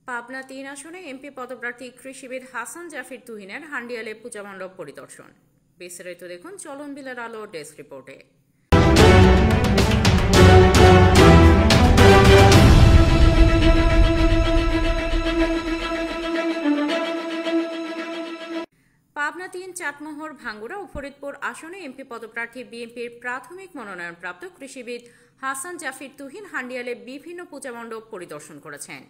পাবনা ৩ আসনে এমপি পদপ্রার্থী কৃষিবিদ হাসান জাফির তুহিনের হান্ডিয়ালে পূজা মণ্ডপ পরিদর্শন। বিস্তারিত দেখুন চলন বিলের আলো ডেস্ক রিপোর্টে। পাবনা ৩, চাটমোহর, ভাঙ্গুড়া ও ফরিদপুর আসনে এমপি পদপ্রার্থী বিএনপির প্রাথমিক মনোনয়নপ্রাপ্ত কৃষিবিদ হাসান জাফির তুহিন হান্ডিয়ালে বিভিন্ন পূজা মণ্ডপ পরিদর্শন করেছেন।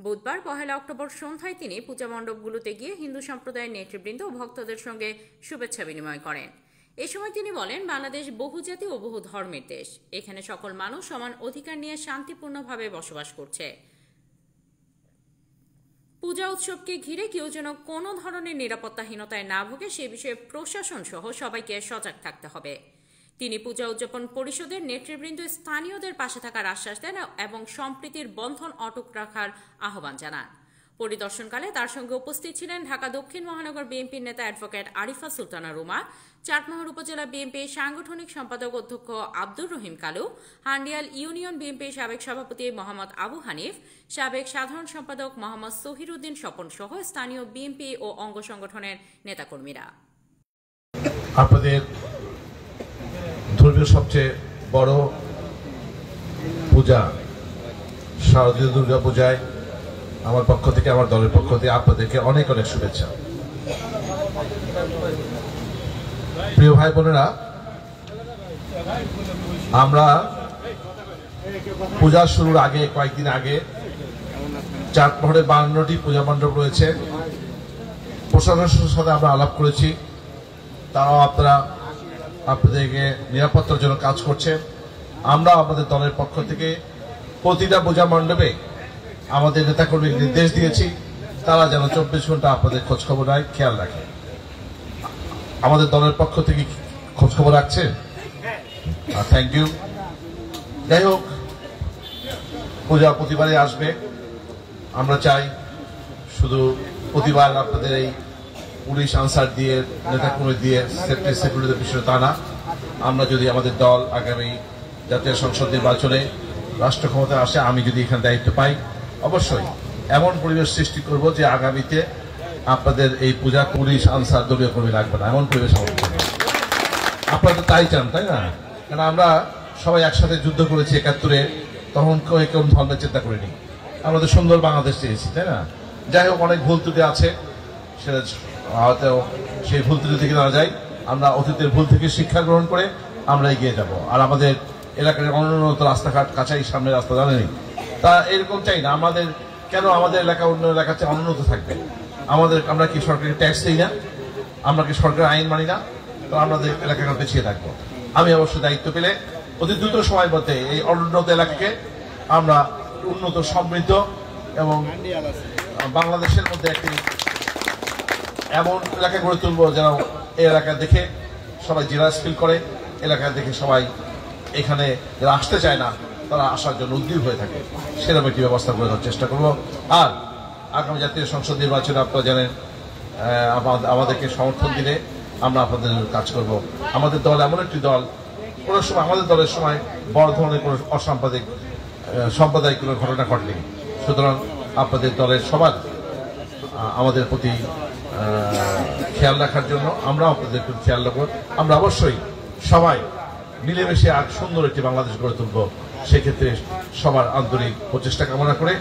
বুধবার ১ অক্টোবর সন্ধ্যায় তিনি পূজা মণ্ডপগুলোতে গিয়ে হিন্দু সম্প্রদায়ের নেতৃবৃন্দ ও ভক্তদের সঙ্গে শুভেচ্ছা বিনিময় করেন। এ সময় তিনি বলেন, বাংলাদেশ বহুজাতি ও বহু ধর্মের দেশ। এখানে সকল মানুষ সমান অধিকার নিয়ে শান্তিপূর্ণভাবে বসবাস করছে। পূজা উৎসবকে ঘিরে কেউ যেন কোনো ধরনের নিরাপত্তাহীনতায় না ভোগে সে বিষয়ে প্রশাসন সহ সবাইকে সজাগ থাকতে হবে। তিনি পূজা উদযাপন পরিষদের নেতৃবৃন্দ স্থানীয়দের পাশে থাকার আশ্বাস দেন এবং সম্প্রীতির বন্ধন অটুট রাখার আহ্বান জানান। পরিদর্শনকালে তার সঙ্গে উপস্থিত ছিলেন ঢাকা দক্ষিণ মহানগর বিএনপির নেতা অ্যাডভোকেট আরিফা সুলতানা রুমা, চাটমোহর উপজেলা বিএনপি সাংগঠনিক সম্পাদক অধ্যক্ষ আব্দুর রহিম কালু, হান্ডিয়াল ইউনিয়ন বিএনপির সাবেক সভাপতি মোহাম্মদ আবু হানিফ, সাবেক সাধারণ সম্পাদক মোহাম্মদ সহিরুদ্দিন স্বপন সহ স্থানীয় বিএনপি ও অঙ্গ সংগঠনের নেতাকর্মীরা। আপনাদের ধর্মীয় সবচেয়ে বড় পূজা শারদীয় দুর্গা পূজায় আমার পক্ষ থেকে, আমার দলের পক্ষ থেকে আপনাদেরকে অনেক অনেক শুভেচ্ছা। প্রিয় ভাই বোনেরা, আমরা পূজা শুরুর আগে কয়েকদিন আগে চাটমোহরে 52টি পূজা মণ্ডপ রয়েছে। প্রশাসনের সাথে আমরা আলাপ করেছি, তারাও আপনাদেরকে নিরাপত্তার জন্য কাজ করছে। আমরা আমাদের দলের পক্ষ থেকে প্রতিটা পূজা মণ্ডপে আমাদের নেতাকর্মী নির্দেশ দিয়েছি, তারা যেন 24 ঘন্টা আপনাদের খোঁজখবর নেয়, খেয়াল রাখে। আমাদের দলের পক্ষ থেকে খোঁজখবর রাখছে, থ্যাংক ইউ। যাই হোক, পূজা প্রতিবারে আসবে। আমরা চাই শুধু প্রতিবার আপনাদের এই পুলিশ আনসার দিয়ে, নেতাকর্মী দিয়ে সেফটি সিকিউরিটির বিষয় তা না। আমরা যদি আমাদের দল আগামী জাতীয় সংসদ নির্বাচনে রাষ্ট্র ক্ষমতায় আসে, আমি যদি এখানে দায়িত্ব পাই, অবশ্যই এমন পরিবেশ সৃষ্টি করব যে আগামীতে আপনাদের এই পূজা পুলিশ আনসার দলীয় কর্মী লাগবে না, এমন পরিবেশ আপনারা তো তাই চান, তাই না? কারণ আমরা সবাই একসাথে যুদ্ধ করেছি 71-এ, তখন কেউ ধর্মের চিন্তা করিনি। আমরা তো সুন্দর বাংলাদেশ চেয়েছি, তাই না? যাই হোক, অনেক ভুল ত্রুটি আছে, সেটা হয়তো সেই ভুল ত্রুটি থেকে না যাই, আমরা অতীতের ভুল থেকে শিক্ষা গ্রহণ করে আমরা এগিয়ে যাব। আর আমাদের এলাকার অনুন্নত রাস্তাঘাট, কাছাই সামনে রাস্তা জানেনি, তা এরকম চাই না। কেন আমাদের এলাকা অন্য এলাকার চেয়ে অনুন্নত থাকবে? আমরা কি সরকারি ট্যাক্স দিই না? আমরা কি সরকারের আইন মানি না? তো আমাদের এলাকাকে পিছিয়ে থাকবো। আমি অবশ্যই দায়িত্ব পেলে অতি দ্রুত সময়ের মধ্যে এই অনুন্নত এলাকাকে আমরা উন্নত, সমৃদ্ধ এবং বাংলাদেশের মধ্যে একটি এমন এলাকা গড়ে তুলবো যেন এই এলাকা দেখে সবাই জেলাস ফিল করে, এলাকা দেখে সবাই এখানে যারা আসতে চায় না তারা আসার জন্য উদ্গ্রীব হয়ে থাকে, সেরকম একটি ব্যবস্থা করে দেওয়ার চেষ্টা করবো। আর আগামী জাতীয় সংসদ নির্বাচনে আপনারা জানেন, আমাদেরকে সমর্থন দিলে আমরা আপনাদের কাজ করব। আমাদের দল এমন একটি দল, কোনো সময় আমাদের দলের সময় বড় ধরনের কোনো সাম্প্রদায়িক কোনো ঘটনা ঘটেনি। সুতরাং আপনাদের দলের সবার আমাদের প্রতি খেয়াল রাখার জন্য আমরা আপনাদের খেয়াল রাখবো। আমরা অবশ্যই সবাই মিলেমিশে আর সুন্দর একটি বাংলাদেশ গড়ে তুলব। সেক্ষেত্রে সবার আন্তরিক প্রচেষ্টা কামনা করে